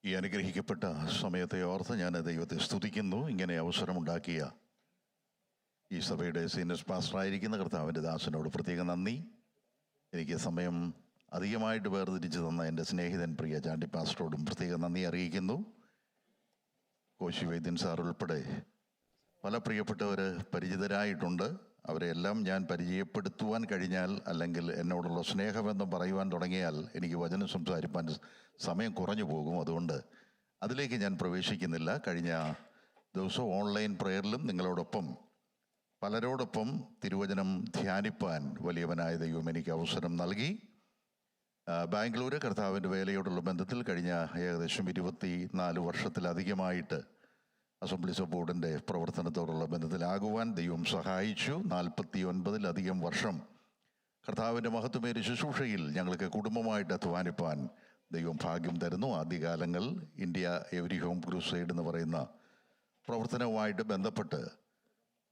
ഈ അനുഗ്രഹിക്കപ്പെട്ട സമയത്തെ ഓർത്ത് ഞാൻ ദൈവത്തെ സ്തുതിക്കുന്നു. ഇങ്ങനെ അവസരമുണ്ടാക്കിയ ഈ സഭയുടെ സീനിയർ പാസ്റ്ററായിരിക്കുന്ന കർത്താവിൻ്റെ ദാസനോട് പ്രത്യേക നന്ദി. എനിക്ക് സമയം അധികമായിട്ട് വേർതിരിച്ച് തന്ന എൻ്റെ സ്നേഹിതൻ പ്രിയ ചാണ്ടി പാസ്റ്ററോടും പ്രത്യേക നന്ദി അറിയിക്കുന്നു. കോശി വൈദ്യൻ സാർ ഉൾപ്പെടെ പല പ്രിയപ്പെട്ടവർ പരിചിതരായിട്ടുണ്ട്. അവരെല്ലാം ഞാൻ പരിചയപ്പെടുത്തുവാൻ കഴിഞ്ഞാൽ, അല്ലെങ്കിൽ എന്നോടുള്ള സ്നേഹബന്ധം പറയുവാൻ തുടങ്ങിയാൽ എനിക്ക് വചനം സംസാരിപ്പാൻ സമയം കുറഞ്ഞു പോകും. അതുകൊണ്ട് അതിലേക്ക് ഞാൻ പ്രവേശിക്കുന്നില്ല. കഴിഞ്ഞ ദിവസം ഓൺലൈൻ പ്രയറിലും നിങ്ങളോടൊപ്പം പലരോടൊപ്പം തിരുവചനം ധ്യാനിപ്പാൻ വലിയവനായ ദൈവം എനിക്ക് അവസരം നൽകി. ബാംഗ്ലൂർ കർത്താവിൻ്റെ വേലയോടുള്ള ബന്ധത്തിൽ കഴിഞ്ഞ ഏകദേശം 24 വർഷത്തിലധികമായിട്ട് അസംബ്ലീസ് ഓഫ് ബോർഡിൻ്റെ പ്രവർത്തനത്തോടുള്ള ബന്ധത്തിലാകുവാൻ ദൈവം സഹായിച്ചു. 49-ലധികം വർഷം കർത്താവിൻ്റെ മഹത്വമേറിയ ശുശ്രൂഷയിൽ ഞങ്ങൾക്ക് കുടുംബമായിട്ട് അധ്വാനിപ്പാൻ ദൈവം ഭാഗ്യം തരുന്നു. ആദ്യകാലങ്ങൾ ഇന്ത്യ എവരി ഹോം ക്രൂസൈഡ് എന്ന് പറയുന്ന പ്രവർത്തനവുമായിട്ട് ബന്ധപ്പെട്ട്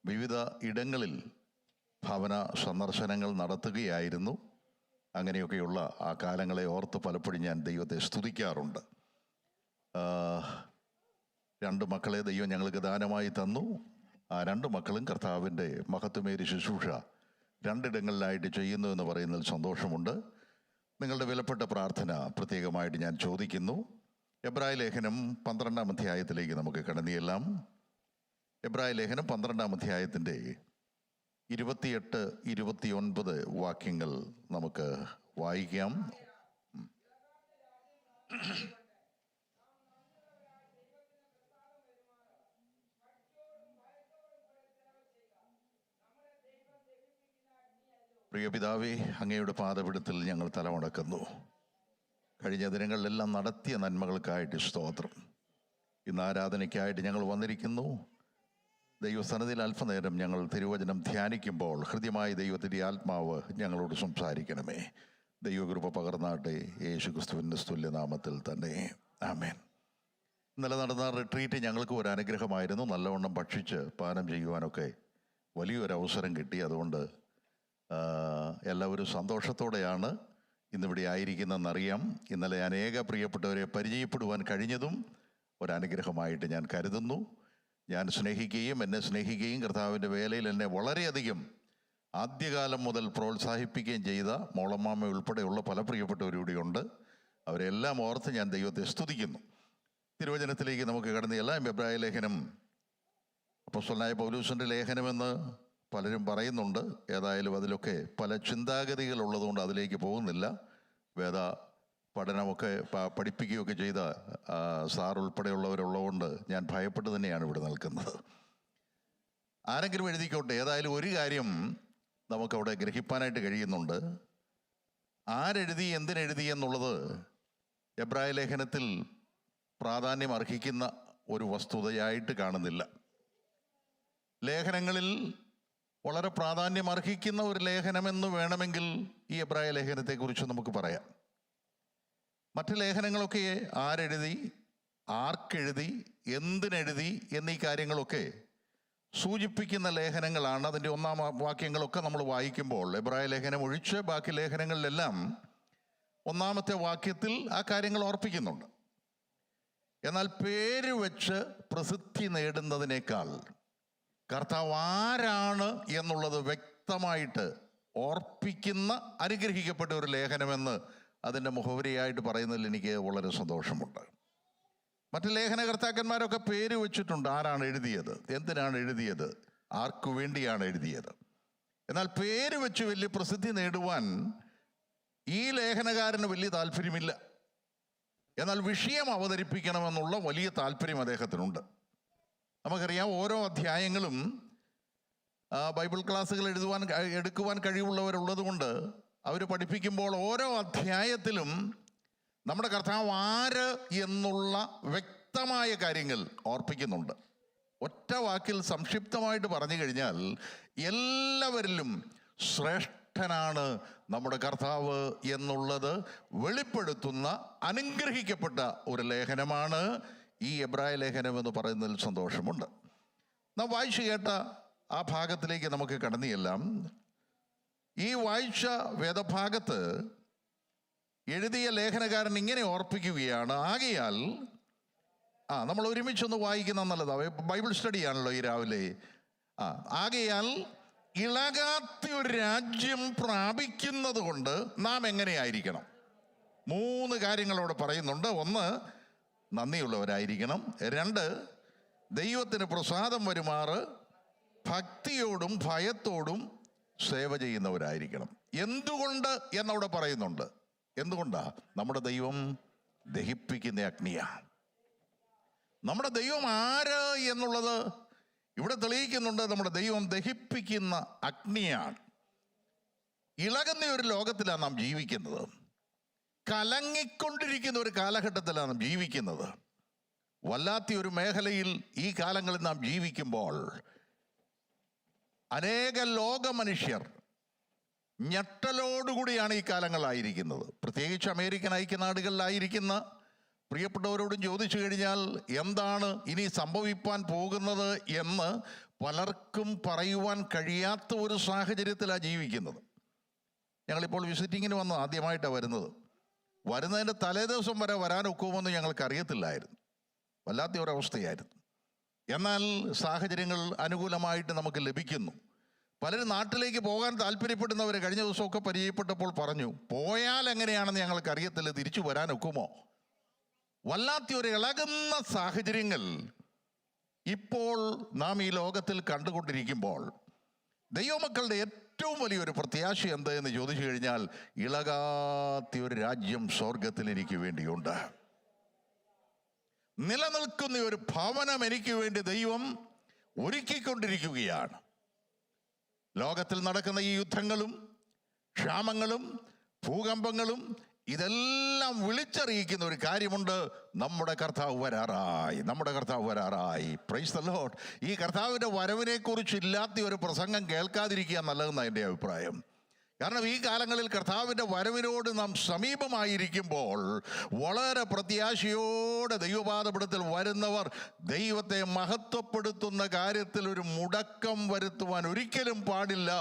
വിവിധ ഇടങ്ങളിൽ ഭവന സന്ദർശനങ്ങൾ നടത്തുകയായിരുന്നു. അങ്ങനെയൊക്കെയുള്ള ആ കാലങ്ങളെ ഓർത്ത് പലപ്പോഴും ഞാൻ ദൈവത്തെ സ്തുതിക്കാറുണ്ട്. 2 മക്കളെ ദൈവം ഞങ്ങൾക്ക് ദാനമായി തന്നു. ആ 2 മക്കളും കർത്താവിൻ്റെ മഹത്വമേറിയ ശുശ്രൂഷ 2 ഇടങ്ങളിലായിട്ട് ചെയ്യുന്നു എന്ന് പറയുന്നതിൽ സന്തോഷമുണ്ട്. നിങ്ങളുടെ വിലപ്പെട്ട പ്രാർത്ഥന പ്രത്യേകമായിട്ട് ഞാൻ ചോദിക്കുന്നു. എബ്രായ ലേഖനം 12-ാം അധ്യായത്തിലേക്ക് നമുക്ക് കടന്നിയെല്ലാം. എബ്രായ ലേഖനം 12-ാം അധ്യായത്തിൻ്റെ 28-29 വാക്യങ്ങൾ നമുക്ക് വായിക്കാം. പ്രിയ പിതാവേ, അങ്ങയുടെ പാദപീഠത്തിൽ ഞങ്ങൾ തലമടക്കുന്നു. കഴിഞ്ഞ ദിനങ്ങളിലെല്ലാം നടത്തിയ നന്മകൾക്കായിട്ട് സ്തോത്രം. ഇന്ന് ആരാധനയ്ക്കായിട്ട് ഞങ്ങൾ വന്നിരിക്കുന്നു. ദൈവസന്നിധിയിൽ അല്പനേരം ഞങ്ങൾ തിരുവചനം ധ്യാനിക്കുമ്പോൾ ഹൃദ്യമായി ദൈവത്തിൻ്റെ ആത്മാവ് ഞങ്ങളോട് സംസാരിക്കണമേ. ദൈവകൃപ പകർന്നാട്ടെ, യേശു ക്രിസ്തുവിൻ്റെ തുല്യനാമത്തിൽ തന്നെ, ആമേൻ. ഇന്നലെ നടന്ന റിട്രീറ്റ് ഞങ്ങൾക്ക് ഒരു അനുഗ്രഹമായിരുന്നു. നല്ലവണ്ണം ഭക്ഷിച്ച് പാനം ചെയ്യുവാനൊക്കെ വലിയൊരു അവസരം കിട്ടി. അതുകൊണ്ട് എല്ലാവരും സന്തോഷത്തോടെയാണ് ഇന്നിവിടെ ആയിരിക്കുന്നതെന്നറിയാം. ഇന്നലെ അനേക പ്രിയപ്പെട്ടവരെ പരിചയപ്പെടുവാൻ കഴിഞ്ഞതും ഒരനുഗ്രഹമായിട്ട് ഞാൻ കരുതുന്നു. ഞാൻ സ്നേഹിക്കുകയും എന്നെ സ്നേഹിക്കുകയും കർത്താവിൻ്റെ വേലയിൽ എന്നെ വളരെയധികം ആദ്യകാലം മുതൽ പ്രോത്സാഹിപ്പിക്കുകയും ചെയ്ത മോളമ്മാമ ഉൾപ്പെടെയുള്ള പല പ്രിയപ്പെട്ടവരിവിടെയുണ്ട്. അവരെല്ലാം ഓർത്ത് ഞാൻ ദൈവത്തെ സ്തുതിക്കുന്നു. തിരുവചനത്തിലേക്ക് നമുക്ക് കടന്നെല്ലാം. എബ്രായ ലേഖനം അപ്പോസ്തലനായ പൗലോസിൻ്റെ ലേഖനമെന്ന് പലരും പറയുന്നുണ്ട്. ഏതായാലും അതിലൊക്കെ പല ചിന്താഗതികളുള്ളതുകൊണ്ട് അതിലേക്ക് പോകുന്നില്ല. വേദ പഠനമൊക്കെ പഠിപ്പിക്കുകയൊക്കെ ചെയ്ത സാർ ഉൾപ്പെടെയുള്ളവരുള്ളതുകൊണ്ട് ഞാൻ ഭയപ്പെട്ട് തന്നെയാണ് ഇവിടെ നിൽക്കുന്നത്. ആരെങ്കിലും എഴുതിക്കോട്ടെ. ഏതായാലും ഒരു കാര്യം നമുക്കവിടെ ഗ്രഹിപ്പാനായിട്ട് കഴിയുന്നുണ്ട്. ആരെഴുതി, എന്തിനെഴുതി എന്നുള്ളത് എബ്രായ ലേഖനത്തിൽ പ്രാധാന്യം അർഹിക്കുന്ന ഒരു വസ്തുതയായിട്ട് കാണുന്നില്ല. ലേഖനങ്ങളിൽ വളരെ പ്രാധാന്യം അർഹിക്കുന്ന ഒരു ലേഖനമെന്ന് വേണമെങ്കിൽ ഈ എബ്രായ ലേഖനത്തെക്കുറിച്ച് നമുക്ക് പറയാം. മറ്റ് ലേഖനങ്ങളൊക്കെ ആരെഴുതി, ആർക്കെഴുതി, എന്തിനെഴുതി എന്നീ കാര്യങ്ങളൊക്കെ സൂചിപ്പിക്കുന്ന ലേഖനങ്ങളാണ്. അതിൻ്റെ 1-ാം വാക്യങ്ങളൊക്കെ നമ്മൾ വായിക്കുമ്പോൾ എബ്രായ ലേഖനം ഒഴിച്ച് ബാക്കി ലേഖനങ്ങളിലെല്ലാം 1-ാമത്തെ വാക്യത്തിൽ ആ കാര്യങ്ങൾ ഓർപ്പിക്കുന്നുണ്ട്. എന്നാൽ പേര് വെച്ച് പ്രസിദ്ധി നേടുന്നതിനേക്കാൾ കർത്താവ് ആരാണ് എന്നുള്ളത് വ്യക്തമായിട്ട് ഓർപ്പിക്കുന്ന അനുഗ്രഹിക്കപ്പെട്ട ഒരു ലേഖനമെന്ന് അതിൻ്റെ മുഖവരിയായിട്ട് പറയുന്നതിൽ എനിക്ക് വളരെ സന്തോഷമുണ്ട്. മറ്റ് ലേഖനകർത്താക്കന്മാരൊക്കെ പേര് വെച്ചിട്ടുണ്ട്. ആരാണ് എഴുതിയത്, എന്തിനാണ് എഴുതിയത്, ആർക്കു വേണ്ടിയാണ് എഴുതിയത്. എന്നാൽ പേര് വെച്ച് വലിയ പ്രസിദ്ധി നേടുവാൻ ഈ ലേഖനകാരന് വലിയ താല്പര്യമില്ല. എന്നാൽ വിഷയം അവതരിപ്പിക്കണമെന്നുള്ള വലിയ താല്പര്യം അദ്ദേഹത്തിനുണ്ട്. നമുക്കറിയാം, ഓരോ അധ്യായങ്ങളും ബൈബിൾ ക്ലാസ്സുകൾ എടുക്കുവാൻ കഴിവുള്ളവരുള്ളത് കൊണ്ട് അവർ പഠിപ്പിക്കുമ്പോൾ ഓരോ അധ്യായത്തിലും നമ്മുടെ കർത്താവ് ആര് എന്നുള്ള വ്യക്തമായ കാര്യങ്ങൾ ഓർപ്പിക്കുന്നുണ്ട്. ഒറ്റ വാക്കിൽ സംക്ഷിപ്തമായിട്ട് പറഞ്ഞു കഴിഞ്ഞാൽ എല്ലാവരിലും ശ്രേഷ്ഠനാണ് നമ്മുടെ കർത്താവ് എന്നുള്ളത് വെളിപ്പെടുത്തുന്ന അനുഗ്രഹിക്കപ്പെട്ട ഒരു ലേഖനമാണ് ഈ എബ്രായ ലേഖനം എന്ന് പറയുന്നതിൽ സന്തോഷമുണ്ട്. നാം വായിച്ചു കേട്ട ആ ഭാഗത്തിലേക്ക് നമുക്ക് കടന്നിയെല്ലാം. ഈ വായിച്ച വേദഭാഗത്ത് എഴുതിയ ലേഖനകാരൻ ഇങ്ങനെ ഓർപ്പിക്കുകയാണ്: ആകയാൽ നമ്മൾ ഒരുമിച്ചൊന്ന് വായിക്കുന്ന നല്ലതാണ്. ബൈബിൾ സ്റ്റഡിയാണല്ലോ ഈ രാവിലെ. ആകയാൽ ഇളകാത്ത ഒരു രാജ്യം പ്രാപിക്കുന്നത് കൊണ്ട് നാം എങ്ങനെയായിരിക്കണം? 3 കാര്യങ്ങളോട് പറയുന്നുണ്ട്. 1, നന്ദിയുള്ളവരായിരിക്കണം. 2, ദൈവത്തിന് പ്രസാദം വരുമാറ് ഭക്തിയോടും ഭയത്തോടും സേവ ചെയ്യുന്നവരായിരിക്കണം. എന്തുകൊണ്ട് എന്നവിടെ പറയുന്നുണ്ട്. എന്തുകൊണ്ടാ? നമ്മുടെ ദൈവം ദഹിപ്പിക്കുന്ന അഗ്നിയാണ്. നമ്മുടെ ദൈവം ആര് എന്നുള്ളത് ഇവിടെ തെളിയിക്കുന്നുണ്ട്. നമ്മുടെ ദൈവം ദഹിപ്പിക്കുന്ന അഗ്നിയാണ്. ഇളകുന്ന ഒരു ലോകത്തിലാണ് നാം ജീവിക്കുന്നത്. കലങ്ങിക്കൊണ്ടിരിക്കുന്ന ഒരു കാലഘട്ടത്തിലാണ് നാം ജീവിക്കുന്നത്. വല്ലാത്ത ഒരു മേഖലയിൽ ഈ കാലങ്ങളിൽ നാം ജീവിക്കുമ്പോൾ അനേക ലോക മനുഷ്യർ ഞെട്ടലോടുകൂടിയാണ് ഈ കാലങ്ങളായിരിക്കുന്നത്. പ്രത്യേകിച്ച് അമേരിക്കൻ ഐക്യനാടുകളിലായിരിക്കുന്ന പ്രിയപ്പെട്ടവരോടും ചോദിച്ചു കഴിഞ്ഞാൽ എന്താണ് ഇനി സംഭവിക്കാൻ പോകുന്നത് എന്ന് പലർക്കും പറയുവാൻ കഴിയാത്ത ഒരു സാഹചര്യത്തിലാണ് ജീവിക്കുന്നത്. ഞങ്ങളിപ്പോൾ വിസിറ്റിങ്ങിന് വന്ന് ആദ്യമായിട്ടാണ് വരുന്നതിൻ്റെ തലേദിവസം വരെ വരാനൊക്കുമെന്ന് ഞങ്ങൾക്ക് അറിയത്തില്ലായിരുന്നു. വല്ലാത്ത ഒരവസ്ഥയായിരുന്നു. എന്നാൽ സാഹചര്യങ്ങൾ അനുകൂലമായിട്ട് നമുക്ക് ലഭിക്കുന്നു. പലരും നാട്ടിലേക്ക് പോകാൻ താല്പര്യപ്പെടുന്നവർ കഴിഞ്ഞ ദിവസമൊക്കെ പരിചയപ്പെട്ടപ്പോൾ പറഞ്ഞു, പോയാൽ എങ്ങനെയാണെന്ന് ഞങ്ങൾക്ക് അറിയത്തില്ല, തിരിച്ചു വരാനൊക്കുമോ? വല്ലാത്ത ഒരു ഇളകുന്ന സാഹചര്യങ്ങൾ ഇപ്പോൾ നാം ഈ ലോകത്തിൽ കണ്ടുകൊണ്ടിരിക്കുമ്പോൾ ദൈവമക്കളുടെ ഏറ്റവും വലിയൊരു പ്രത്യാശ എന്ത് എന്ന് ചോദിച്ചു കഴിഞ്ഞാൽ, ഇളകാത്ത ഒരു രാജ്യം സ്വർഗത്തിൽ എനിക്ക് വേണ്ടിയുണ്ട്. നിലനിൽക്കുന്ന ഒരു ഭവനം എനിക്ക് വേണ്ടി ദൈവം ഒരുക്കിക്കൊണ്ടിരിക്കുകയാണ്. ലോകത്തിൽ നടക്കുന്ന ഈ യുദ്ധങ്ങളും ക്ഷാമങ്ങളും ഭൂകമ്പങ്ങളും ഇതെല്ലാം വിളിച്ചറിയിക്കുന്ന ഒരു കാര്യമുണ്ട്. നമ്മുടെ കർത്താവ് വരാറായി. Price the Lord. ഈ കർത്താവിൻ്റെ വരവിനെ കുറിച്ചില്ലാത്ത ഒരു പ്രസംഗം കേൾക്കാതിരിക്കുക നല്ലതെന്നാണ് എൻ്റെ അഭിപ്രായം. കാരണം ഈ കാലങ്ങളിൽ കർത്താവിൻ്റെ വരവിനോട് നാം സമീപമായിരിക്കുമ്പോൾ വളരെ പ്രത്യാശയോടെ ദൈവപാദപീഠത്തിൽ വരുന്നവർ ദൈവത്തെ മഹത്വപ്പെടുത്തുന്ന കാര്യത്തിൽ ഒരു മുടക്കം വരുത്തുവാൻ ഒരിക്കലും പാടില്ല.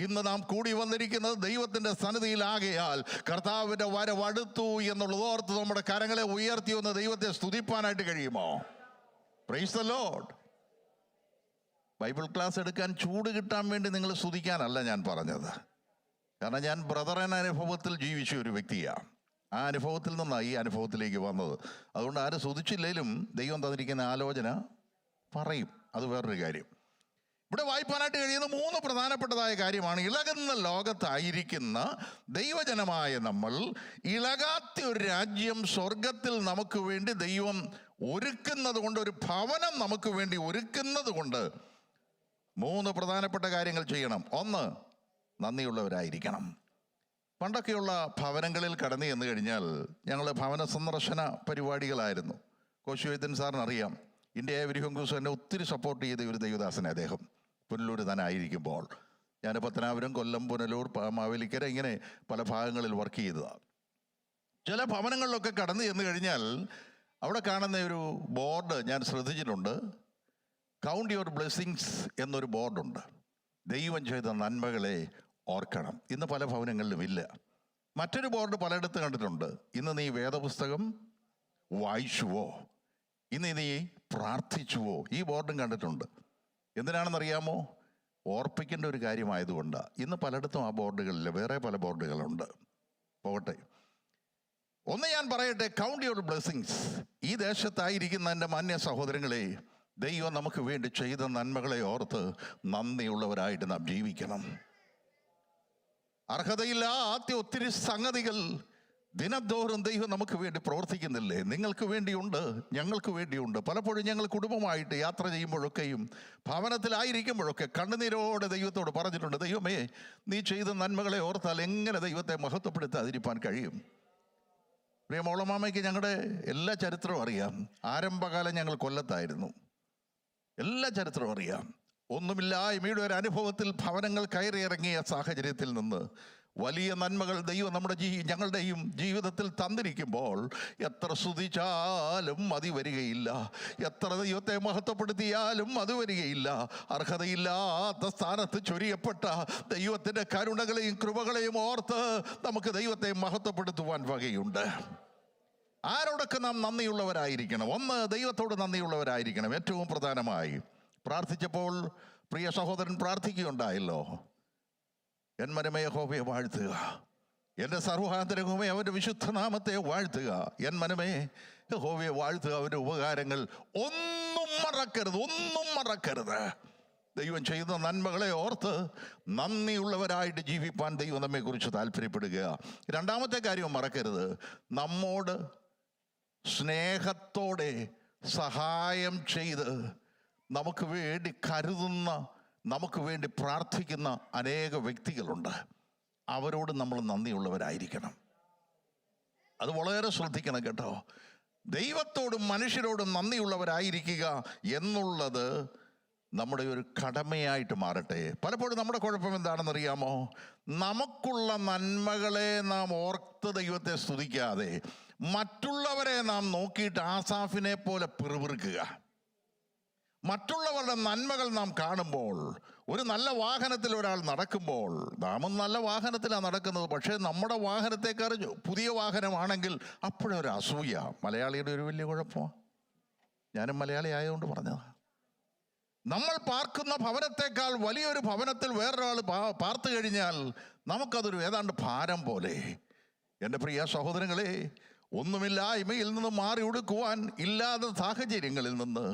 ഇന്ന് നാം കൂടി വന്നിരിക്കുന്നത് ദൈവത്തിൻ്റെ സന്നിധിയിലാകയാൽ കർത്താവിൻ്റെ വരവടുത്തു എന്നുള്ളത് ഓർത്ത് നമ്മുടെ കരങ്ങളെ ഉയർത്തി ഒന്ന് ദൈവത്തെ സ്തുതിപ്പാനായിട്ട് കഴിയുമോ? Price the Lord. Bible class എടുക്കാൻ ചൂട് കിട്ടാൻ വേണ്ടി നിങ്ങൾ സ്തുതിക്കാനല്ല ഞാൻ പറഞ്ഞത്. കാരണം ഞാൻ ബ്രദറൻ അനുഭവത്തിൽ ജീവിച്ച ഒരു വ്യക്തിയാണ്. ആ അനുഭവത്തിൽ നിന്നാണ് ഈ അനുഭവത്തിലേക്ക് വന്നത്. അതുകൊണ്ട് ആരും സ്തുതിച്ചില്ലെങ്കിലും ദൈവം തന്നിരിക്കുന്ന ആലോചന പറയും. അത് വേറൊരു കാര്യം. ഇവിടെ വായിപ്പാനായിട്ട് കഴിയുന്ന 3 പ്രധാനപ്പെട്ടതായ കാര്യമാണ്. ഇളകുന്ന ലോകത്തായിരിക്കുന്ന ദൈവജനമായ നമ്മൾ ഇളകാത്ത ഒരു രാജ്യം സ്വർഗത്തിൽ നമുക്ക് വേണ്ടി ദൈവം ഒരുക്കുന്നത് കൊണ്ട്, ഒരു ഭവനം നമുക്ക് വേണ്ടി ഒരുക്കുന്നത് കൊണ്ട് 3 പ്രധാനപ്പെട്ട കാര്യങ്ങൾ ചെയ്യണം. 1, നന്ദിയുള്ളവരായിരിക്കണം. പണ്ടൊക്കെയുള്ള ഭവനങ്ങളിൽ കടന്നു ചെന്ന് കഴിഞ്ഞാൽ ഞങ്ങൾ ഭവന സന്ദർശന പരിപാടികളായിരുന്നു. കോശുവൈദ്യൻ സാറിനറിയാം, ഇന്ത്യ വിരിഹങ്കൂസ് എന്നെ ഒത്തിരി സപ്പോർട്ട് ചെയ്ത ഒരു ദൈവദാസനെ. അദ്ദേഹം പുനലൂർ തന്നെ ആയിരിക്കുമ്പോൾ ഞാൻ പത്തനാപുരം, കൊല്ലം, പുനലൂർ, മാവേലിക്കര ഇങ്ങനെ പല ഭാഗങ്ങളിൽ വർക്ക് ചെയ്തതാണ്. ചില ഭവനങ്ങളിലൊക്കെ കടന്നു ചെന്ന് കഴിഞ്ഞാൽ അവിടെ കാണുന്ന ഒരു ബോർഡ് ഞാൻ ശ്രദ്ധിച്ചിട്ടുണ്ട്. കൗണ്ട് യുവർ ബ്ലെസ്സിങ്സ് എന്നൊരു ബോർഡുണ്ട്. ദൈവം ചെയ്ത നന്മകളെ ഓർക്കണം. ഇന്ന് പല ഭവനങ്ങളിലും ഇല്ല. മറ്റൊരു ബോർഡ് പലയിടത്ത് കണ്ടിട്ടുണ്ട്. ഇന്ന് നീ വേദപുസ്തകം വായിച്ചുവോ, ഇന്ന് നീ പ്രാർത്ഥിച്ചുവോ, ഈ ബോർഡും കണ്ടിട്ടുണ്ട്. എന്തിനാണെന്നറിയാമോ? ഓർപ്പിക്കേണ്ട ഒരു കാര്യമായതുകൊണ്ടാണ്. ഇന്ന് പലയിടത്തും ആ ബോർഡുകളില്ല, വേറെ പല ബോർഡുകളുണ്ട്. പോകട്ടെ. ഒന്ന് ഞാൻ പറയട്ടെ, കൗണ്ട് യുവർ ബ്ലെസ്സിങ്സ്. ഈ ദേശത്തായിരിക്കുന്ന എൻ്റെ മാന്യ സഹോദരങ്ങളെ, ദൈവം നമുക്ക് വേണ്ടി ചെയ്ത നന്മകളെ ഓർത്ത് നന്ദിയുള്ളവരായിട്ട് നാം ജീവിക്കണം. അർഹതയില്ലാത്ത ഒത്തിരി സംഗതികൾ ദിനംതോറും ദൈവം നമുക്ക് വേണ്ടി പ്രവർത്തിക്കുന്നില്ലേ? നിങ്ങൾക്ക് വേണ്ടിയുണ്ട്, ഞങ്ങൾക്ക് വേണ്ടിയുണ്ട്. പലപ്പോഴും ഞങ്ങൾ കുടുംബമായിട്ട് യാത്ര ചെയ്യുമ്പോഴൊക്കെയും ഭവനത്തിലായിരിക്കുമ്പോഴൊക്കെ കണ്ണുനീരോടെ ദൈവത്തോട് പറഞ്ഞിട്ടുണ്ട്, ദൈവമേ, നീ ചെയ്ത നന്മകളെ ഓർത്താൽ എങ്ങനെ ദൈവത്തെ മഹത്വപ്പെടുത്താതിരിക്കാൻ കഴിയും? പ്രിയമോളമാമയ്ക്ക് ഞങ്ങളുടെ എല്ലാ ചരിത്രവും അറിയാം. ആരംഭകാലം ഞങ്ങൾ കൊല്ലത്തായിരുന്നു. എല്ലാ ചരിത്രവും അറിയാം. ഒന്നുമില്ലായ്മയുടെ ഒരു അനുഭവത്തിൽ ഭവനങ്ങൾ കയറിയിറങ്ങിയ സാഹചര്യത്തിൽ നിന്ന് വലിയ നന്മകൾ ദൈവം ഞങ്ങളുടെയും ജീവിതത്തിൽ തന്നിരിക്കുമ്പോൾ എത്ര സ്തുതിച്ചാലും മതി വരികയില്ല, എത്ര ദൈവത്തെ മഹത്വപ്പെടുത്തിയാലും അത് വരികയില്ല. അർഹതയില്ലാത്ത സ്ഥാനത്ത് ചൊരിയപ്പെട്ട ദൈവത്തിൻ്റെ കരുണകളെയും കൃപകളെയും ഓർത്ത് നമുക്ക് ദൈവത്തെ മഹത്വപ്പെടുത്തുവാൻ വകയുണ്ട്. ആരോടൊക്കെ നാം നന്ദിയുള്ളവരായിരിക്കണം? ഒന്ന്, ദൈവത്തോട് നന്ദിയുള്ളവരായിരിക്കണം. ഏറ്റവും പ്രധാനമായി പ്രാർത്ഥിച്ചപ്പോൾ പ്രിയ സഹോദരൻ പ്രാർത്ഥിക്കുകയുണ്ടായല്ലോ, എൻ മനമേ യഹോവയെ വാഴ്ത്തുക, എൻ്റെ സർവ്വാന്തരംഗമേ അവൻ്റെ വിശുദ്ധനാമത്തെ വാഴ്ത്തുക. എൻ മനമേ യഹോവയെ വാഴ്ത്തുക, അവൻ്റെ ഉപകാരങ്ങൾ ഒന്നും മറക്കരുത്, ഒന്നും മറക്കരുത്. ദൈവം ചെയ്യുന്ന നന്മകളെ ഓർത്ത് നന്ദിയുള്ളവരായിട്ട് ജീവിപ്പാൻ ദൈവം നമ്മെക്കുറിച്ച് താല്പര്യപ്പെടുക. രണ്ടാമത്തെ കാര്യം മറക്കരുത്, നമ്മോട് സ്നേഹത്തോടെ സഹായം ചെയ്ത് നമുക്ക് വേണ്ടി കരുതുന്ന, നമുക്ക് വേണ്ടി പ്രാർത്ഥിക്കുന്ന അനേക വ്യക്തികളുണ്ട്. അവരോട് നമ്മൾ നന്ദിയുള്ളവരായിരിക്കണം. അത് വളരെ ശ്രദ്ധിക്കണം കേട്ടോ. ദൈവത്തോടും മനുഷ്യരോടും നന്ദിയുള്ളവരായിരിക്കുക എന്നുള്ളത് നമ്മുടെ ഒരു കടമയായിട്ട് മാറട്ടെ. പലപ്പോഴും നമ്മുടെ കുഴപ്പം എന്താണെന്നറിയാമോ? നമുക്കുള്ള നന്മകളെ നാം ഓർത്ത് ദൈവത്തെ സ്തുതിക്കാതെ മറ്റുള്ളവരെ നാം നോക്കിയിട്ട് ആസാഫിനെ പോലെ പിറുപിറുക്കുക. മറ്റുള്ളവരുടെ നന്മകൾ നാം കാണുമ്പോൾ, ഒരു നല്ല വാഹനത്തിൽ ഒരാൾ നടക്കുമ്പോൾ, നാമും നല്ല വാഹനത്തിലാണ് നടക്കുന്നത്, പക്ഷേ നമ്മുടെ വാഹനത്തെക്കാൾ പുതിയ വാഹനമാണെങ്കിൽ അപ്പോഴൊരു അസൂയ. മലയാളിയുടെ ഒരു വലിയ കുഴപ്പമാണ്. ഞാനും മലയാളി ആയതുകൊണ്ട് പറഞ്ഞതാണ്. നമ്മൾ പാർക്കുന്ന ഭവനത്തെക്കാൾ വലിയൊരു ഭവനത്തിൽ വേറൊരാൾ പാർത്തു കഴിഞ്ഞാൽ നമുക്കതൊരു ഏതാണ്ട് ഭാരം പോലെ. എൻ്റെ പ്രിയ സഹോദരങ്ങളെ, ഒന്നുമില്ലായ്മയിൽ നിന്ന് മാറി ഉടുക്കുവാൻ ഇല്ലാത്ത സാഹചര്യങ്ങളിൽ നിന്ന്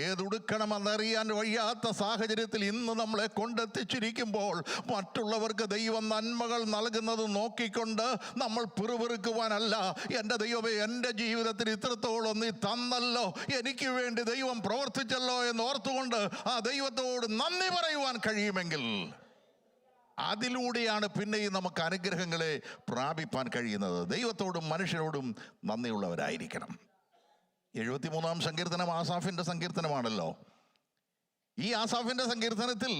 ഏതുടുക്കണമെന്നറിയാൻ വയ്യാത്ത സാഹചര്യത്തിൽ ഇന്ന് നമ്മളെ കൊണ്ടെത്തിച്ചിരിക്കുമ്പോൾ മറ്റുള്ളവർക്ക് ദൈവം നന്മകൾ നൽകുന്നത് നോക്കിക്കൊണ്ട് നമ്മൾ പിറുപിറുക്കുവാനല്ല. എൻ്റെ ദൈവമേ, എൻ്റെ ജീവിതത്തിൽ ഇത്രത്തോളം നീ തന്നല്ലോ, എനിക്ക് വേണ്ടി ദൈവം പ്രവർത്തിച്ചല്ലോ എന്ന് ഓർത്തുകൊണ്ട് ആ ദൈവത്തോട് നന്ദി പറയുവാൻ കഴിയുമെങ്കിൽ അതിലൂടെയാണ് പിന്നെയും നമുക്ക് അനുഗ്രഹങ്ങളെ പ്രാപിപ്പാൻ കഴിയുന്നത്. ദൈവത്തോടും മനുഷ്യരോടും നന്ദിയുള്ളവരായിരിക്കണം. 73-ാം സങ്കീർത്തനം ആസാഫിൻ്റെ സങ്കീർത്തനമാണല്ലോ. ഈ ആസാഫിൻ്റെ സങ്കീർത്തനത്തിൽ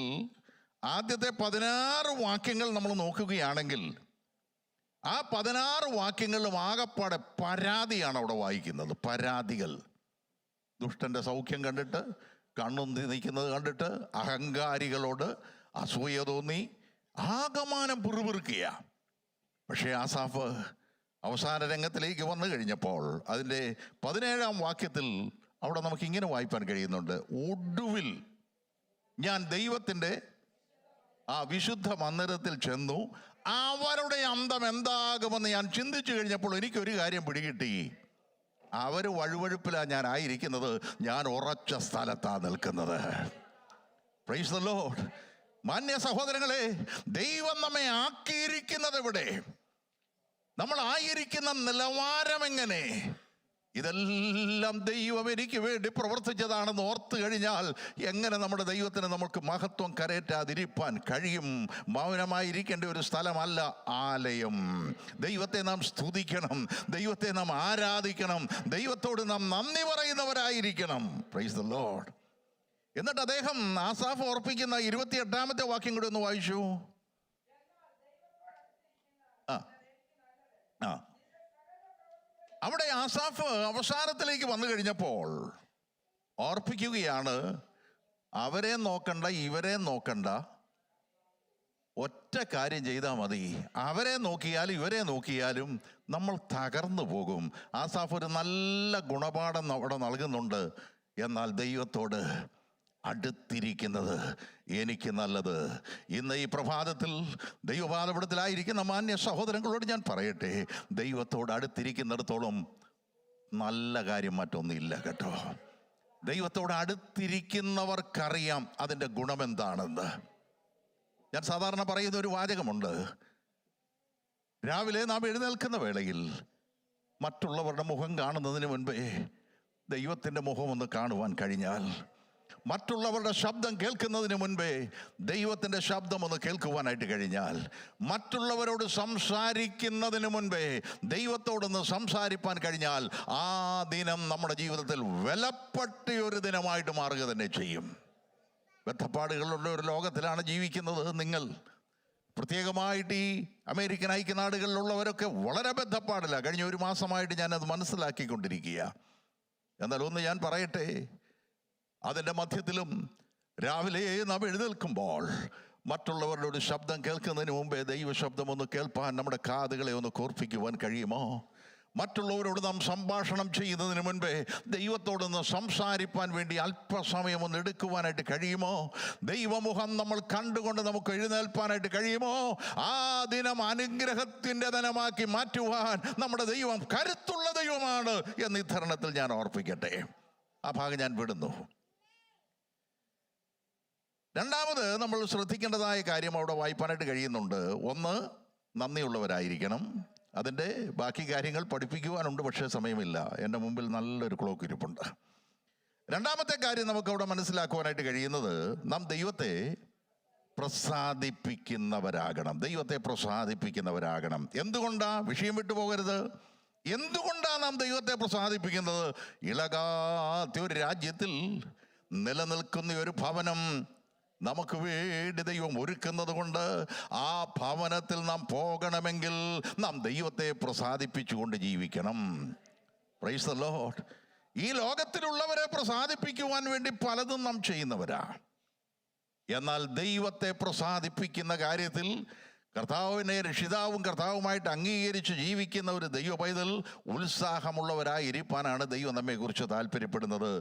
ആദ്യത്തെ 16 വാക്യങ്ങൾ നമ്മൾ നോക്കുകയാണെങ്കിൽ ആ 16 വാക്യങ്ങളിലും ആകപ്പാടെ പരാതിയാണ് അവിടെ വായിക്കുന്നത്. പരാതികൾ. ദുഷ്ടൻ്റെ സൗഖ്യം കണ്ടിട്ട്, കണ്ണുന്തി നിൽക്കുന്നത് കണ്ടിട്ട് അഹങ്കാരികളോട് അസൂയ തോന്നി ആകമാനം പിറുപിറുക്കുക. പക്ഷേ ആസാഫ് അവസാന രംഗത്തിലേക്ക് വന്നു കഴിഞ്ഞപ്പോൾ അതിൻ്റെ 17-ാം വാക്യത്തിൽ അവിടെ നമുക്ക് ഇങ്ങനെ വായിപ്പാൻ കഴിയുന്നുണ്ട്: ഒടുവിൽ ഞാൻ ദൈവത്തിൻ്റെ ആ വിശുദ്ധ മന്ദിരത്തിൽ ചെന്നു, അവരുടെ അന്തം എന്താകുമെന്ന് ഞാൻ ചിന്തിച്ചു കഴിഞ്ഞപ്പോൾ എനിക്കൊരു കാര്യം പിടികിട്ടി. അവർ വഴുവഴുപ്പിലാണ് ഞാൻ ആയിരിക്കുന്നത്, ഞാൻ ഉറച്ച സ്ഥലത്താണ് നിൽക്കുന്നത്. Price the Lord. മാന്യ സഹോദരങ്ങളെ, ദൈവം നമ്മെ ആക്കിയിരിക്കുന്നത് എവിടെ? നമ്മൾ ആയിരിക്കുന്ന നിലവാരം എങ്ങനെ? ഇതെല്ലാം ദൈവം എനിക്ക് വേണ്ടി പ്രവർത്തിച്ചതാണെന്ന് ഓർത്തു കഴിഞ്ഞാൽ എങ്ങനെ നമ്മുടെ ദൈവത്തിന് നമുക്ക് മഹത്വം കരയറ്റാതിരിപ്പാൻ കഴിയും? മൗനമായിരിക്കേണ്ട ഒരു സ്ഥലമല്ല ആലയം. ദൈവത്തെ നാം സ്തുതിക്കണം, ദൈവത്തെ നാം ആരാധിക്കണം, ദൈവത്തോട് നാം നന്ദി പറയുന്നവരായിരിക്കണം. Price the Lord. എന്നിട്ട് അദ്ദേഹം ആസാഫ് ഓർപ്പിക്കുന്ന 28-ാമത്തെ വാക്യം കൂടി ഒന്ന് വായിച്ചു. അവിടെ ആസാഫ് അവസാനത്തിലേക്ക് വന്നു കഴിഞ്ഞപ്പോൾ ഓർപ്പിക്കുകയാണ്, അവരെ നോക്കണ്ട, ഇവരെ നോക്കണ്ട, ഒറ്റ കാര്യം ചെയ്താൽ മതി. അവരെ നോക്കിയാലും ഇവരെ നോക്കിയാലും നമ്മൾ തകർന്നു പോകും. ആസാഫ് ഒരു നല്ല ഗുണപാഠം അവിടെ നൽകുന്നുണ്ട്. എന്നാൽ ദൈവത്തോട് അടുത്തിരിക്കുന്നത് എനിക്ക് നല്ലത്. ഇന്ന് ഈ പ്രഭാതത്തിൽ ദൈവപാദപീഠത്തിലായിരിക്കുന്ന മാന്യ സഹോദരങ്ങളോട് ഞാൻ പറയട്ടെ, ദൈവത്തോട് അടുത്തിരിക്കുന്നിടത്തോളം നല്ല കാര്യം മറ്റൊന്നുമില്ല കേട്ടോ. ദൈവത്തോട് അടുത്തിരിക്കുന്നവർക്കറിയാം അതിൻ്റെ ഗുണമെന്താണെന്ന്. ഞാൻ സാധാരണ പറയുന്ന ഒരു വാചകമുണ്ട്: രാവിലെ നാം എഴുന്നേൽക്കുന്ന വേളയിൽ മറ്റുള്ളവരുടെ മുഖം കാണുന്നതിന് മുൻപേ ദൈവത്തിൻ്റെ മുഖമൊന്ന് കാണുവാൻ കഴിഞ്ഞാൽ, മറ്റുള്ളവരുടെ ശബ്ദം കേൾക്കുന്നതിന് മുൻപേ ദൈവത്തിൻ്റെ ശബ്ദം ഒന്ന് കേൾക്കുവാനായിട്ട് കഴിഞ്ഞാൽ, മറ്റുള്ളവരോട് സംസാരിക്കുന്നതിന് മുൻപേ ദൈവത്തോടൊന്ന് സംസാരിപ്പാൻ കഴിഞ്ഞാൽ, ആ ദിനം നമ്മുടെ ജീവിതത്തിൽ വിലപ്പെട്ടൊരു ദിനമായിട്ട് മാറുക തന്നെ ചെയ്യും. ബദ്ധപ്പാടുകളുള്ള ഒരു ലോകത്തിലാണ് ജീവിക്കുന്നത് നിങ്ങൾ. പ്രത്യേകമായിട്ട് ഈ അമേരിക്കൻ ഐക്യനാടുകളിലുള്ളവരൊക്കെ വളരെ ബദ്ധപ്പാടില്ല. കഴിഞ്ഞ ഒരു മാസമായിട്ട് ഞാനത് മനസ്സിലാക്കിക്കൊണ്ടിരിക്കുക. എന്നാൽ ഒന്ന് ഞാൻ പറയട്ടെ, അതിൻ്റെ മധ്യത്തിലും രാവിലെ നാം എഴുന്നേൽക്കുമ്പോൾ മറ്റുള്ളവരുടെ ഒരു ശബ്ദം കേൾക്കുന്നതിന് മുമ്പേ ദൈവശബ്ദം ഒന്ന് കേൾപ്പാൻ നമ്മുടെ കാതുകളെ ഒന്ന് കോർപ്പിക്കുവാൻ കഴിയുമോ? മറ്റുള്ളവരോട് നാം സംഭാഷണം ചെയ്യുന്നതിന് മുൻപേ ദൈവത്തോടൊന്ന് സംസാരിപ്പാൻ വേണ്ടി അല്പസമയം ഒന്ന് എടുക്കുവാനായിട്ട് കഴിയുമോ? ദൈവമുഖം നമ്മൾ കണ്ടുകൊണ്ട് നമുക്ക് എഴുന്നേൽപ്പാനായിട്ട് കഴിയുമോ? ആ ദിനം അനുഗ്രഹത്തിൻ്റെ ദിനമാക്കി മാറ്റുവാൻ നമ്മുടെ ദൈവം കരുത്തുള്ള ദൈവമാണ് എന്ന് ഈ തരുണത്തിൽ ഞാൻ ഓർപ്പിക്കട്ടെ. ആ ഭാഗം ഞാൻ വിടുന്നു. രണ്ടാമത് നമ്മൾ ശ്രദ്ധിക്കേണ്ടതായ കാര്യം അവിടെ വായിപ്പാനായിട്ട് കഴിയുന്നുണ്ട്. ഒന്ന്, നന്ദിയുള്ളവരായിരിക്കണം. അതിൻ്റെ ബാക്കി കാര്യങ്ങൾ പഠിപ്പിക്കുവാനുണ്ട്, പക്ഷേ സമയമില്ല. എൻ്റെ മുമ്പിൽ നല്ലൊരു ക്ലോക്ക് ഇരിപ്പുണ്ട്. രണ്ടാമത്തെ കാര്യം നമുക്കവിടെ മനസ്സിലാക്കുവാനായിട്ട് കഴിയുന്നത്, നാം ദൈവത്തെ പ്രസാദിപ്പിക്കുന്നവരാകണം. ദൈവത്തെ പ്രസാദിപ്പിക്കുന്നവരാകണം. എന്തുകൊണ്ടാ? വിഷയം വിട്ടു പോകരുത്. എന്തുകൊണ്ടാണ് നാം ദൈവത്തെ പ്രസാദിപ്പിക്കുന്നത്? ഇളകാത്ത ഒരു രാജ്യത്തിൽ നിലനിൽക്കുന്ന ഒരു ഭവനം നമുക്ക് വേണ്ടി ദൈവം ഒരുക്കുന്നത് കൊണ്ട് ആ ഭവനത്തിൽ നാം പോകണമെങ്കിൽ നാം ദൈവത്തെ പ്രസാദിപ്പിച്ചുകൊണ്ട് ജീവിക്കണം. Price the Lord. ഈ ലോകത്തിലുള്ളവരെ പ്രസാദിപ്പിക്കുവാൻ വേണ്ടി പലതും നാം ചെയ്യുന്നവരാ. എന്നാൽ ദൈവത്തെ പ്രസാദിപ്പിക്കുന്ന കാര്യത്തിൽ കർത്താവിനെ രക്ഷിതാവും കർത്താവുമായിട്ട് അംഗീകരിച്ച് ജീവിക്കുന്ന ഒരു ദൈവ പൈതൽ ഉത്സാഹമുള്ളവരായിരിക്കാനാണ് ദൈവം നമ്മെക്കുറിച്ച് താല്പര്യപ്പെടുന്നത്.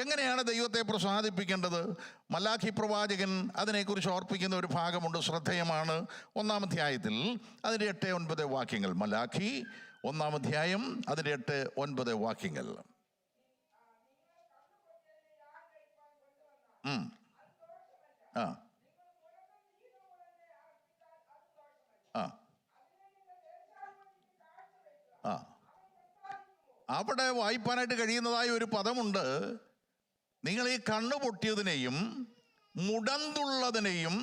എങ്ങനെയാണ് ദൈവത്തെ പ്രസാദിപ്പിക്കേണ്ടത്? മലാഖി പ്രവാചകൻ അതിനെക്കുറിച്ച് ഓർപ്പിക്കുന്ന ഒരു ഭാഗമുണ്ട്, ശ്രദ്ധേയമാണ്. 1-ാം അധ്യായത്തിൽ അതിൻ്റെ 8-9 വാക്യങ്ങൾ. മലാഖി 1-ാം അധ്യായം അതിൻ്റെ 8-9 വാക്യങ്ങൾ. ആ ആ ആ അവിടെ വായിപ്പാനായിട്ട് കഴിയുന്നതായ ഒരു പദമുണ്ട്. നിങ്ങൾ ഈ കണ്ണു പൊട്ടിയതിനെയും മുടന്തുള്ളതിനെയും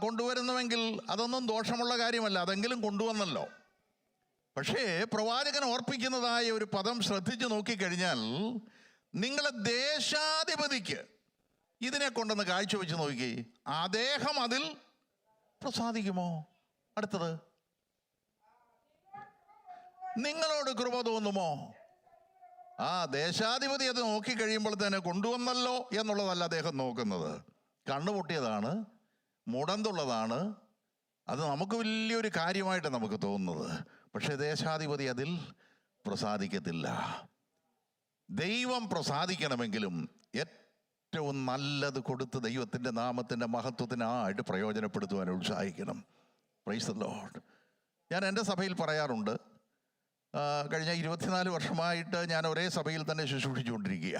കൊണ്ടുവരുന്നുവെങ്കിൽ അതൊന്നും ദോഷമുള്ള കാര്യമല്ല, അതെങ്കിലും കൊണ്ടുവന്നല്ലോ. പക്ഷേ പ്രവാചകൻ ഓർപ്പിക്കുന്നതായ ഒരു പദം ശ്രദ്ധിച്ചു നോക്കിക്കഴിഞ്ഞാൽ, നിങ്ങളെ ദേശാധിപതിക്ക് ഇതിനെ കൊണ്ടൊന്ന് കാഴ്ചവെച്ച് നോക്കി, അദ്ദേഹം അതിൽ പ്രസാദിക്കുമോ? അടുത്തത്, നിങ്ങളോട് കൃപ തോന്നുമോ? ആ ദേശാധിപതി അത് നോക്കിക്കഴിയുമ്പോൾ തന്നെ കൊണ്ടുവന്നല്ലോ എന്നുള്ളതല്ല അദ്ദേഹം നോക്കുന്നത്. കണ്ണുപൊട്ടിയതാണ്, മുടന്തുള്ളതാണ്, അത് നമുക്ക് വലിയൊരു കാര്യമായിട്ട് നമുക്ക് തോന്നുന്നത്. പക്ഷെ ദേശാധിപതി അതിൽ പ്രസാദിക്കത്തില്ല. ദൈവം പ്രസാദിക്കണമെങ്കിലും ഏറ്റവും നല്ലത് കൊടുത്ത് ദൈവത്തിൻ്റെ നാമത്തിൻ്റെ മഹത്വത്തിനായിട്ട് പ്രയോജനപ്പെടുത്തുവാൻ ഉത്സാഹിക്കണം. Praise the lord. ഞാൻ എൻ്റെ സഭയിൽ പറയാറുണ്ട്, കഴിഞ്ഞ 24 വർഷമായിട്ട് ഞാൻ ഒരേ സഭയിൽ തന്നെ ശുശ്രൂഷിച്ചുകൊണ്ടിരിക്കുക.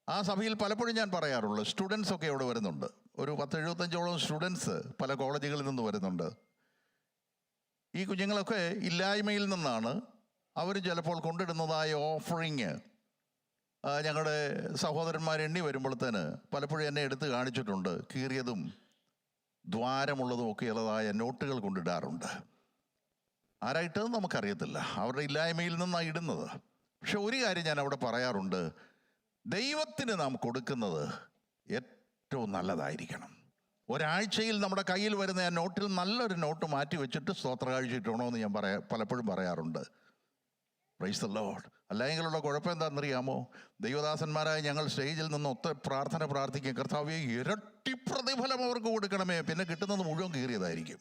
ആ സഭയിൽ പലപ്പോഴും ഞാൻ പറയാറുള്ളൂ, സ്റ്റുഡൻസ് ഒക്കെ അവിടെ വരുന്നുണ്ട്. ഒരു 10-75ഓളം സ്റ്റുഡൻസ് പല കോളേജുകളിൽ നിന്ന് വരുന്നുണ്ട്. ഈ കുഞ്ഞുങ്ങളൊക്കെ ഇല്ലായ്മയിൽ നിന്നാണ്. അവർ ചിലപ്പോൾ കൊണ്ടിടുന്നതായ ഓഫറിങ് ഞങ്ങളുടെ സഹോദരന്മാർ എണ്ണി വരുമ്പോഴത്തേന് പലപ്പോഴും എന്നെ എടുത്ത് കാണിച്ചിട്ടുണ്ട്. കീറിയതും ദ്വാരമുള്ളതും ഒക്കെയുള്ളതായ നോട്ടുകൾ കൊണ്ടിടാറുണ്ട്. ആരായിട്ടത് നമുക്കറിയത്തില്ല, അവരുടെ ഇല്ലായ്മയിൽ നിന്നാണ് ഇടുന്നത്. പക്ഷെ ഒരു കാര്യം ഞാൻ അവിടെ പറയാറുണ്ട്, ദൈവത്തിന് നാം കൊടുക്കുന്നത് ഏറ്റവും നല്ലതായിരിക്കണം. ഒരാഴ്ചയിൽ നമ്മുടെ കയ്യിൽ വരുന്ന ആ നോട്ടിൽ നല്ലൊരു നോട്ട് മാറ്റി വെച്ചിട്ട് സ്തോത്ര കാഴ്ച ഇട്ടണമെന്ന് ഞാൻ പലപ്പോഴും പറയാറുണ്ട്. Price the Lord. അല്ലെങ്കിലുള്ള കുഴപ്പം എന്താണെന്നറിയാമോ? ദൈവദാസന്മാരായ ഞങ്ങൾ സ്റ്റേജിൽ നിന്ന് പ്രാർത്ഥന പ്രാർത്ഥിക്കും, കർത്താവേ ഇരട്ടി പ്രതിഫലം അവർക്ക് കൊടുക്കണമേ. പിന്നെ കിട്ടുന്നത് മുഴുവൻ കീറിയതായിരിക്കും.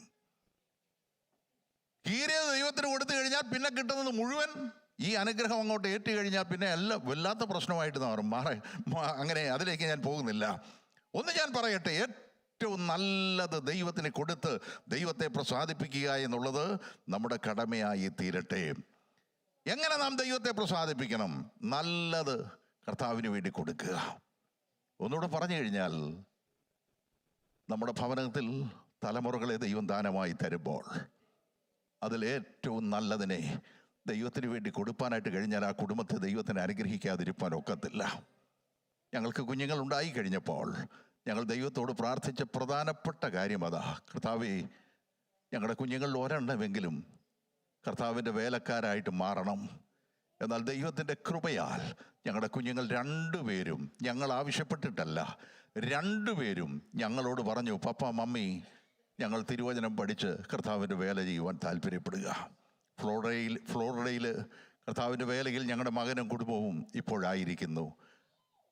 കീറിയത് ദൈവത്തിന് കൊടുത്തു കഴിഞ്ഞാൽ പിന്നെ കിട്ടുന്നത് മുഴുവൻ ഈ അനുഗ്രഹം അങ്ങോട്ട് ഏറ്റു കഴിഞ്ഞാൽ പിന്നെ എല്ലാം വല്ലാത്ത പ്രശ്നമായിട്ട് മാറും. അങ്ങനെ അതിലേക്ക് ഞാൻ പോകുന്നില്ല. ഒന്ന് ഞാൻ പറയട്ടെ, ഏറ്റവും നല്ലത് ദൈവത്തിന് കൊടുത്ത് ദൈവത്തെ പ്രസാദിപ്പിക്കുക എന്നുള്ളത് നമ്മുടെ കടമയായി തീരട്ടെ. എങ്ങനെ നാം ദൈവത്തെ പ്രസാദിപ്പിക്കണം? നല്ലത് കർത്താവിന് വേണ്ടി കൊടുക്കുക. ഒന്നുകൂടെ പറഞ്ഞു കഴിഞ്ഞാൽ, നമ്മുടെ ഭവനത്തിൽ തലമുറകളെ ദൈവം ദാനമായി തരുമ്പോൾ അതിലേറ്റവും നല്ലതിനെ ദൈവത്തിന് വേണ്ടി കൊടുപ്പാനായിട്ട് കഴിഞ്ഞാൽ ആ കുടുംബത്തെ ദൈവത്തിന് അനുഗ്രഹിക്കാതിരിക്കാൻ ഒക്കത്തില്ല. ഞങ്ങൾക്ക് കുഞ്ഞുങ്ങൾ ഉണ്ടായി കഴിഞ്ഞപ്പോൾ ഞങ്ങൾ ദൈവത്തോട് പ്രാർത്ഥിച്ച പ്രധാനപ്പെട്ട കാര്യം അതാ, കർത്താവേ ഞങ്ങളുടെ കുഞ്ഞുങ്ങളിൽ ഒരെണ്ണമെങ്കിലും കർത്താവിൻ്റെ വേലക്കാരായിട്ട് മാറണം. എന്നാൽ ദൈവത്തിൻ്റെ കൃപയാൽ ഞങ്ങളുടെ കുഞ്ഞുങ്ങൾ രണ്ടുപേരും, ഞങ്ങൾ ആവശ്യപ്പെട്ടിട്ടല്ല, രണ്ടുപേരും ഞങ്ങളോട് പറഞ്ഞു, പപ്പ മമ്മി ഞങ്ങൾ തിരുവചനം പഠിച്ച് കർത്താവിൻ്റെ വേല ചെയ്യുവാൻ താല്പര്യപ്പെടുക. ഫ്ലോറിഡയിൽ കർത്താവിൻ്റെ വേലയിൽ ഞങ്ങളുടെ മകനും കുടുംബവും ഇപ്പോഴായിരിക്കുന്നു.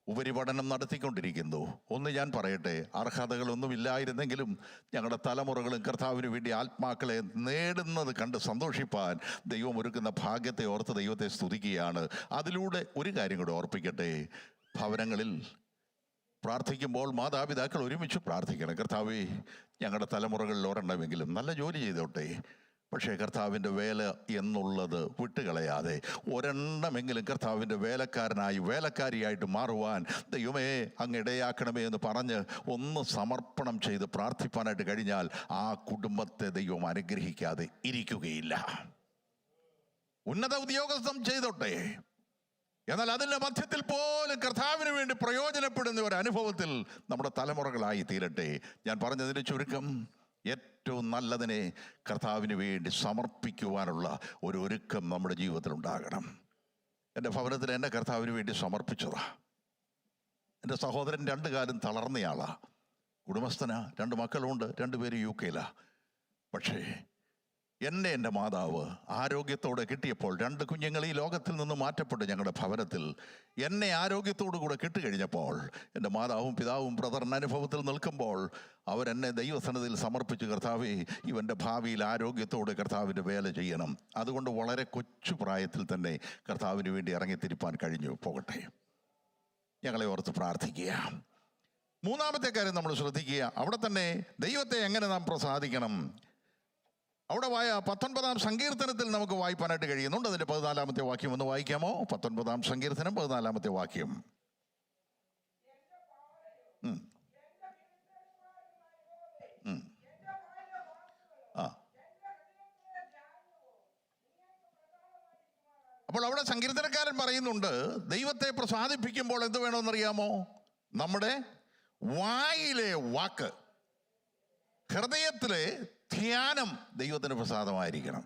ഉപരിപഠനം നടത്തിക്കൊണ്ടിരിക്കുന്നു. ഒന്ന് ഞാൻ പറയട്ടെ, അർഹതകളൊന്നുമില്ലായിരുന്നെങ്കിലും ഞങ്ങളുടെ തലമുറകളും കർത്താവിന് വേണ്ടി ആത്മാക്കളെ നേടുന്നത് കണ്ട് സന്തോഷിപ്പാൻ ദൈവം ഒരുക്കുന്ന ഭാഗ്യത്തെ ഓർത്ത് ദൈവത്തെ സ്തുതിക്കുകയാണ്. അതിലൂടെ ഒരു കാര്യം കൂടെ ഓർപ്പിക്കട്ടെ, ഭവനങ്ങളിൽ പ്രാർത്ഥിക്കുമ്പോൾ മാതാപിതാക്കൾ ഒരുമിച്ച് പ്രാർത്ഥിക്കണം. കർത്താവേ, ഞങ്ങളുടെ തലമുറകളിൽ ഒരെണ്ണമെങ്കിലും നല്ല ജോലി ചെയ്തോട്ടെ, പക്ഷേ കർത്താവിൻ്റെ വേല എന്നുള്ളത് വിട്ടുകളയാതെ ഒരെണ്ണമെങ്കിലും കർത്താവിൻ്റെ വേലക്കാരനായി വേലക്കാരിയായിട്ട് മാറുവാൻ ദൈവമേ അങ്ങ് ഇടയാക്കണമേ എന്ന് പറഞ്ഞ് ഒന്ന് സമർപ്പണം ചെയ്ത് പ്രാർത്ഥിപ്പാനായിട്ട് കഴിഞ്ഞാൽ ആ കുടുംബത്തെ ദൈവം അനുഗ്രഹിക്കാതെ ഇരിക്കുകയില്ല. ഉന്നത ഉദ്യോഗസ്ഥം ചെയ്തോട്ടെ, എന്നാൽ അതിൻ്റെ മധ്യത്തിൽ പോലും കർത്താവിന് വേണ്ടി പ്രയോജനപ്പെടുന്ന ഒരു അനുഭവത്തിൽ നമ്മുടെ തലമുറകളായി തീരട്ടെ. ഞാൻ പറഞ്ഞതിൻ്റെ ചുരുക്കം, ഏറ്റവും നല്ലതിനെ കർത്താവിന് വേണ്ടി സമർപ്പിക്കുവാനുള്ള ഒരു ഒരുക്കം നമ്മുടെ ജീവിതത്തിൽ ഉണ്ടാകണം. എൻ്റെ ഭവനത്തിൽ എന്നെ കർത്താവിന് വേണ്ടി സമർപ്പിച്ചതാ. എൻ്റെ സഹോദരൻ 2 കാലം തളർന്നയാളാ, കുടുംബസ്ഥനാ, 2 മക്കളുണ്ട്, 2 പേര് UK പക്ഷേ എൻ്റെ മാതാവ് ആരോഗ്യത്തോടെ കിട്ടിയപ്പോൾ, 2 കുഞ്ഞുങ്ങൾ ഈ ലോകത്തിൽ നിന്ന് മാറ്റപ്പെട്ട് ഞങ്ങളുടെ ഭവനത്തിൽ എന്നെ ആരോഗ്യത്തോടു കൂടെ കിട്ടുകഴിഞ്ഞപ്പോൾ, എൻ്റെ മാതാവും പിതാവും ബ്രദറിന് അനുഭവത്തിൽ നിൽക്കുമ്പോൾ അവരെന്നെ ദൈവസന്നിധിയിൽ സമർപ്പിച്ച്, കർത്താവേ, ഇവൻ്റെ ഭാവിയിൽ ആരോഗ്യത്തോടെ കർത്താവിൻ്റെ വേല ചെയ്യണം. അതുകൊണ്ട് വളരെ കൊച്ചു പ്രായത്തിൽ തന്നെ കർത്താവിന് വേണ്ടി ഇറങ്ങിത്തിരിപ്പാൻ കഴിഞ്ഞു. പോകട്ടെ, ഞങ്ങളെ ഓർത്ത് പ്രാർത്ഥിക്കുക. 3-ാമത്തെ കാര്യം നമ്മൾ ശ്രദ്ധിക്കുക. അവിടെ തന്നെ ദൈവത്തെ എങ്ങനെ നാം പ്രസാദിക്കണം. അവിടെ 19-ാം സങ്കീർത്തനത്തിൽ നമുക്ക് വായിപ്പാനായിട്ട് കഴിയുന്നുണ്ട്. അതിൻ്റെ 14-ാമത്തെ വാക്യം ഒന്ന് വായിക്കാമോ? 19-ാം സങ്കീർത്തനം 14-ാമത്തെ വാക്യം. അപ്പോൾ അവിടെ സങ്കീർത്തനക്കാരൻ പറയുന്നുണ്ട്, ദൈവത്തെ പ്രസാദിപ്പിക്കുമ്പോൾ എന്ത് വേണമെന്നറിയാമോ? നമ്മുടെ വായിലെ വാക്ക്, ഹൃദയത്തിലെ ധ്യാനം ദൈവത്തിന് പ്രസാദമായിരിക്കണം.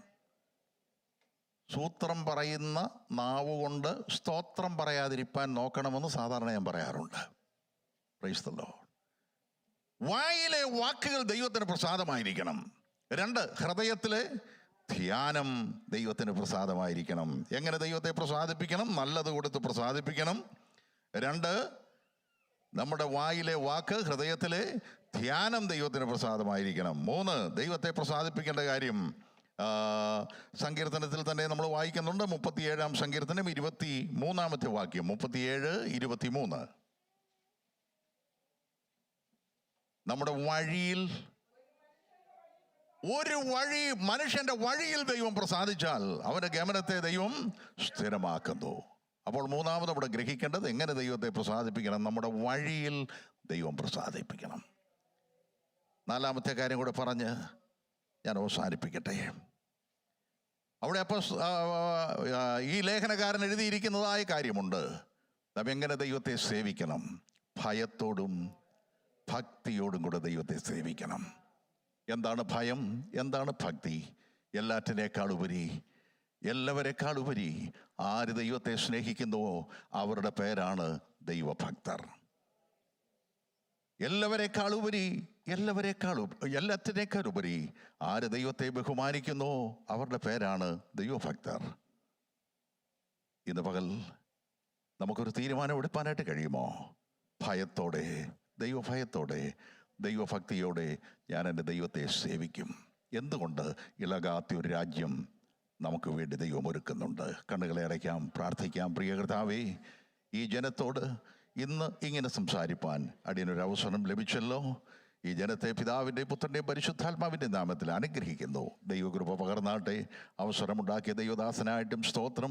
സൂത്രം പറയുന്ന നാവ് കൊണ്ട് സ്തോത്രം പറയാതിരിക്കാൻ നോക്കണമെന്ന് സാധാരണ ഞാൻ പറയാറുണ്ട്. Price the Lord. വായിലെ വാക്കുകൾ ദൈവത്തിന് പ്രസാദമായിരിക്കണം. 2, ഹൃദയത്തിലെ ധ്യാനം ദൈവത്തിന് പ്രസാദമായിരിക്കണം. എങ്ങനെ ദൈവത്തെ പ്രസാദിപ്പിക്കണം? നല്ലത് കൊടുത്ത് പ്രസാദിപ്പിക്കണം. 2, നമ്മുടെ വായിലെ വാക്ക്, ഹൃദയത്തിലെ ധ്യാനം ദൈവത്തിന് പ്രസാദമായിരിക്കണം. 3, ദൈവത്തെ പ്രസാദിപ്പിക്കേണ്ട കാര്യം സങ്കീർത്തനത്തിൽ തന്നെ നമ്മൾ വായിക്കുന്നുണ്ട്. 37-ാം സങ്കീർത്തനം 23-ാമത്തെ വാക്യം. 37:23. നമ്മുടെ വഴിയിൽ ഒരു വഴി, മനുഷ്യന്റെ വഴിയിൽ ദൈവം പ്രസാദിച്ചാൽ അവന്റെ ഗമനത്തെ ദൈവം സ്ഥിരമാക്കുന്നു. അപ്പോൾ 3-ാമത് ഇവിടെ ഗ്രഹിക്കേണ്ടത്, എങ്ങനെ ദൈവത്തെ പ്രസാദിപ്പിക്കണം? നമ്മുടെ വഴിയിൽ ദൈവം പ്രസാദിപ്പിക്കണം. 4-ാമത്തെ കാര്യം കൂടെ പറഞ്ഞ് ഞാൻ അവസാനിപ്പിക്കട്ടെ. അവിടെ അപ്പോൾ ഈ ലേഖനകാരൻ എഴുതിയിരിക്കുന്നതായ കാര്യമുണ്ട്. നാം എങ്ങനെ ദൈവത്തെ സേവിക്കണം? ഭയത്തോടും ഭക്തിയോടും കൂടെ ദൈവത്തെ സേവിക്കണം. എന്താണ് ഭയം? എന്താണ് ഭക്തി? എല്ലാവരെക്കാളുപരി ആര് ദൈവത്തെ സ്നേഹിക്കുന്നുവോ അവരുടെ പേരാണ് ദൈവഭക്തർ. എല്ലാറ്റിനേക്കാളുപരി ആര് ദൈവത്തെ ബഹുമാനിക്കുന്നുവോ അവരുടെ പേരാണ് ദൈവഭക്തർ. ഇന്ന് പകൽ നമുക്കൊരു തീരുമാനം എടുപ്പാനായിട്ട് കഴിയുമോ? ഭയത്തോടെ, ദൈവഭയത്തോടെ, ദൈവഭക്തിയോടെ ഞാൻ എൻ്റെ ദൈവത്തെ സേവിക്കും. എന്തുകൊണ്ട്? ഇളകാത്ത ഒരു രാജ്യം നമുക്ക് വേണ്ടി ദൈവം ഒരുക്കുന്നുണ്ട്. കണ്ണുകളെ അടയ്ക്കാം, പ്രാർത്ഥിക്കാം. പ്രിയ കർത്താവേ, ഈ ജനത്തോട് ഇന്ന് ഇങ്ങനെ സംസാരിപ്പാൻ അടിയനൊരു അവസരം ലഭിച്ചല്ലോ. ഈ ജനത്തെ പിതാവിൻ്റെയും പുത്രൻ്റെയും പരിശുദ്ധാത്മാവിൻ്റെ നാമത്തിൽ അനുഗ്രഹിക്കുന്നു. ദൈവകൃപ പകർന്നാട്ടെ. അവസരമുണ്ടാക്കിയ ദൈവദാസനായിട്ടും സ്തോത്രം.